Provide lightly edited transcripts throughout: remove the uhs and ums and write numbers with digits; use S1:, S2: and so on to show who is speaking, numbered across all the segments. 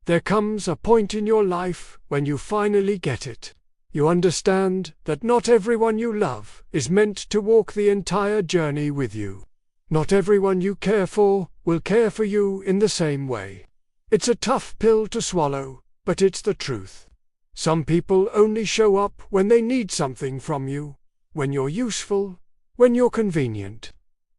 S1: There comes a point in your life when you finally get it. You understand that not everyone you love is meant to walk the entire journey with you. Not everyone you care for will care for you in the same way. It's a tough pill to swallow, but it's the truth. Some people only show up when they need something from you, when you're useful, when you're convenient,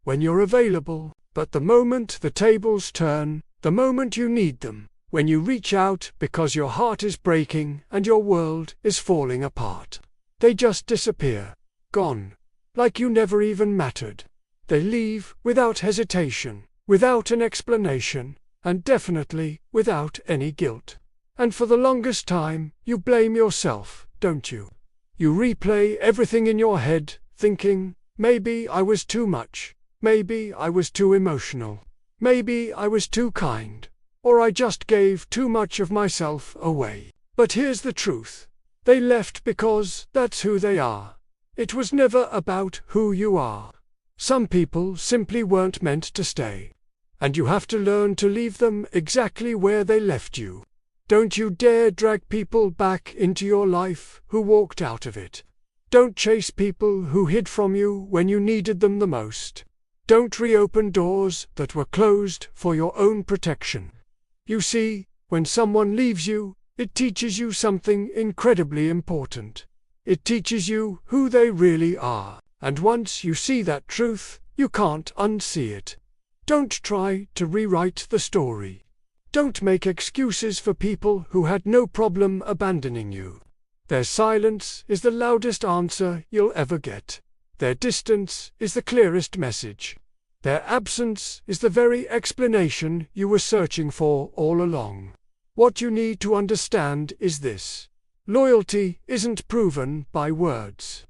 S1: when you're available. But the moment the tables turn, the moment you need them, when you reach out because your heart is breaking and your world is falling apart, they just disappear, gone, like you never even mattered. They leave without hesitation, without an explanation, and definitely without any guilt. And for the longest time, you blame yourself, don't you? You replay everything in your head, thinking, maybe I was too much, maybe I was too emotional, maybe I was too kind, or I just gave too much of myself away. But here's the truth. They left because that's who they are. It was never about who you are. Some people simply weren't meant to stay. And you have to learn to leave them exactly where they left you. Don't you dare drag people back into your life who walked out of it. Don't chase people who hid from you when you needed them the most. Don't reopen doors that were closed for your own protection. You see, when someone leaves you, it teaches you something incredibly important. It teaches you who they really are, and once you see that truth, you can't unsee it. Don't try to rewrite the story. Don't make excuses for people who had no problem abandoning you. Their silence is the loudest answer you'll ever get. Their distance is the clearest message. Their absence is the very explanation you were searching for all along. What you need to understand is this. Loyalty isn't proven by words.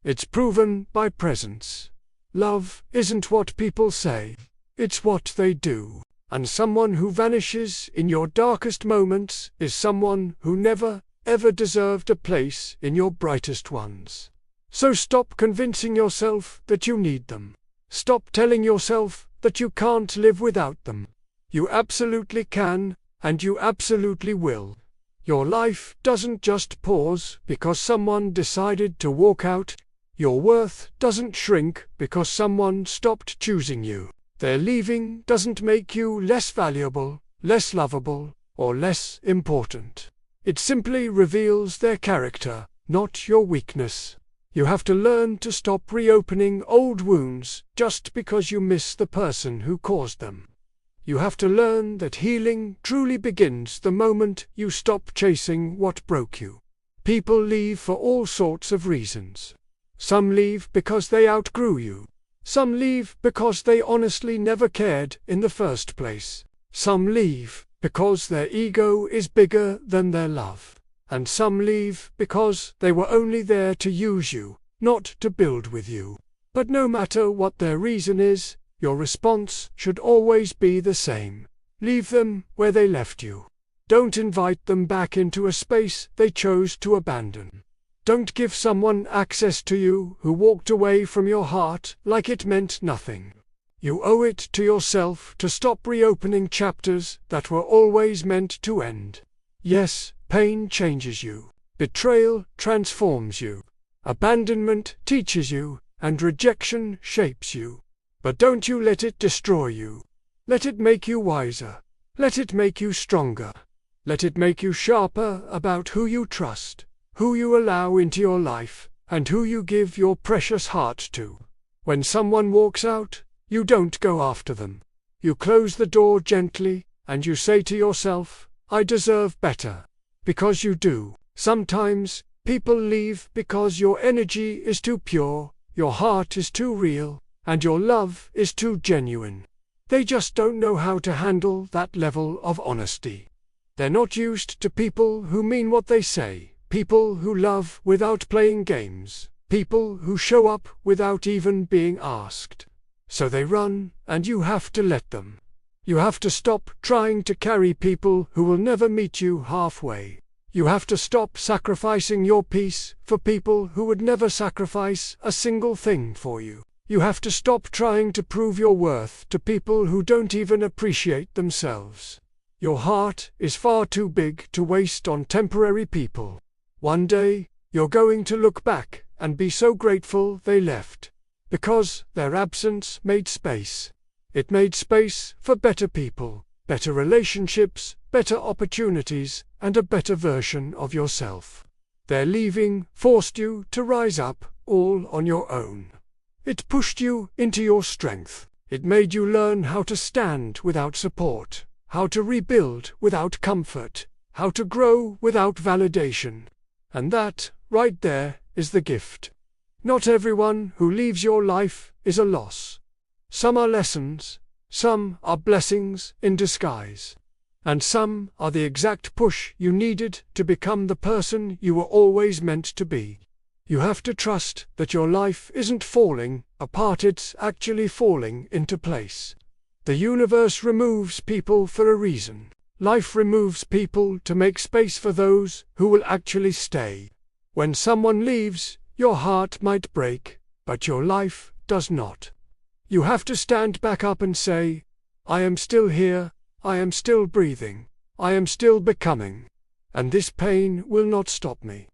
S1: It's proven by presence. Love isn't what people say. It's what they do. And someone who vanishes in your darkest moments is someone who never, ever deserved a place in your brightest ones. So stop convincing yourself that you need them. Stop telling yourself that you can't live without them. You absolutely can, and you absolutely will. Your life doesn't just pause because someone decided to walk out. Your worth doesn't shrink because someone stopped choosing you. Their leaving doesn't make you less valuable, less lovable, or less important. It simply reveals their character, not your weakness. You have to learn to stop reopening old wounds just because you miss the person who caused them. You have to learn that healing truly begins the moment you stop chasing what broke you. People leave for all sorts of reasons. Some leave because they outgrew you. Some leave because they honestly never cared in the first place. Some leave because their ego is bigger than their love. And some leave because they were only there to use you, not to build with you. But no matter what their reason is, your response should always be the same. Leave them where they left you. Don't invite them back into a space they chose to abandon. Don't give someone access to you who walked away from your heart like it meant nothing. You owe it to yourself to stop reopening chapters that were always meant to end. Yes, pain changes you. Betrayal transforms you. Abandonment teaches you, and rejection shapes you. But don't you let it destroy you. Let it make you wiser. Let it make you stronger. Let it make you sharper about who you trust, who you allow into your life, and who you give your precious heart to. When someone walks out, you don't go after them. You close the door gently, and you say to yourself, I deserve better. Because you do. Sometimes, people leave because your energy is too pure, your heart is too real, and your love is too genuine. They just don't know how to handle that level of honesty. They're not used to people who mean what they say. People who love without playing games. People who show up without even being asked. So they run, and you have to let them. You have to stop trying to carry people who will never meet you halfway. You have to stop sacrificing your peace for people who would never sacrifice a single thing for you. You have to stop trying to prove your worth to people who don't even appreciate themselves. Your heart is far too big to waste on temporary people. One day, you're going to look back and be so grateful they left, because their absence made space. It made space for better people, better relationships, better opportunities, and a better version of yourself. Their leaving forced you to rise up, all on your own. It pushed you into your strength. It made you learn how to stand without support, how to rebuild without comfort, how to grow without validation. And that, right there, is the gift. Not everyone who leaves your life is a loss. Some are lessons, some are blessings in disguise, and some are the exact push you needed to become the person you were always meant to be. You have to trust that your life isn't falling apart, it's actually falling into place. The universe removes people for a reason. Life removes people to make space for those who will actually stay. When someone leaves, your heart might break, but your life does not. You have to stand back up and say, I am still here, I am still breathing, I am still becoming, and this pain will not stop me.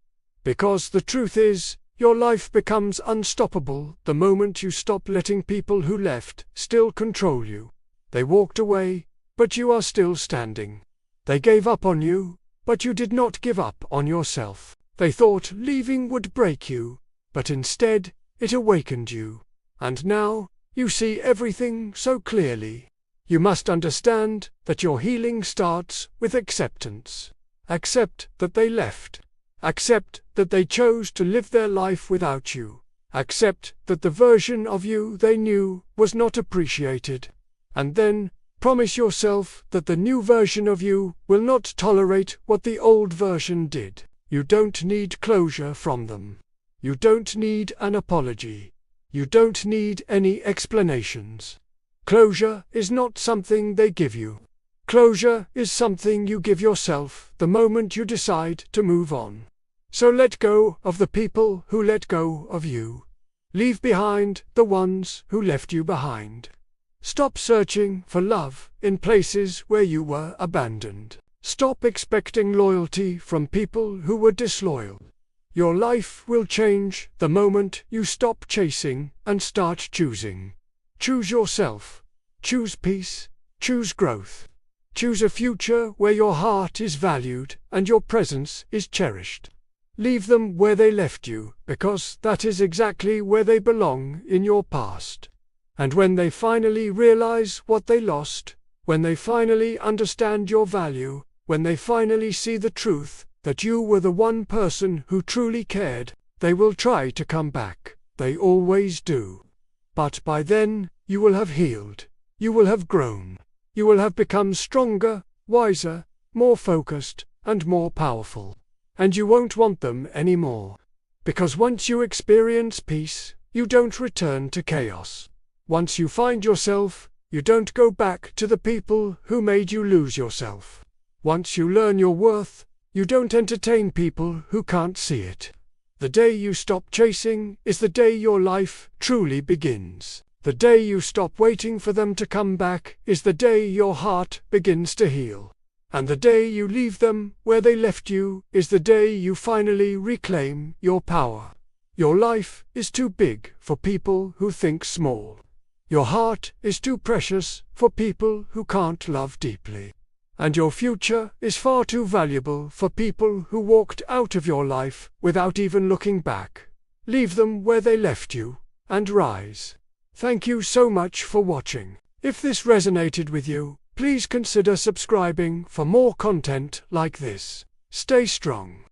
S1: Because the truth is, your life becomes unstoppable the moment you stop letting people who left still control you. They walked away, but you are still standing. They gave up on you, but you did not give up on yourself. They thought leaving would break you, but instead, it awakened you. And now, you see everything so clearly. You must understand that your healing starts with acceptance. Accept that they left. Accept that they chose to live their life without you. Accept that the version of you they knew was not appreciated. And then, promise yourself that the new version of you will not tolerate what the old version did. You don't need closure from them. You don't need an apology. You don't need any explanations. Closure is not something they give you. Closure is something you give yourself the moment you decide to move on. So let go of the people who let go of you. Leave behind the ones who left you behind. Stop searching for love in places where you were abandoned. Stop expecting loyalty from people who were disloyal. Your life will change the moment you stop chasing and start choosing. Choose yourself. Choose peace. Choose growth. Choose a future where your heart is valued and your presence is cherished. Leave them where they left you, because that is exactly where they belong in your past. And when they finally realize what they lost, when they finally understand your value, when they finally see the truth, that you were the one person who truly cared, they will try to come back. They always do. But by then, you will have healed. You will have grown. You will have become stronger, wiser, more focused, and more powerful. And you won't want them anymore. Because once you experience peace, you don't return to chaos. Once you find yourself, you don't go back to the people who made you lose yourself. Once you learn your worth, you don't entertain people who can't see it. The day you stop chasing is the day your life truly begins. The day you stop waiting for them to come back is the day your heart begins to heal. And the day you leave them where they left you is the day you finally reclaim your power. Your life is too big for people who think small. Your heart is too precious for people who can't love deeply. And your future is far too valuable for people who walked out of your life without even looking back. Leave them where they left you, and rise. Thank you so much for watching. If this resonated with you, please consider subscribing for more content like this. Stay strong.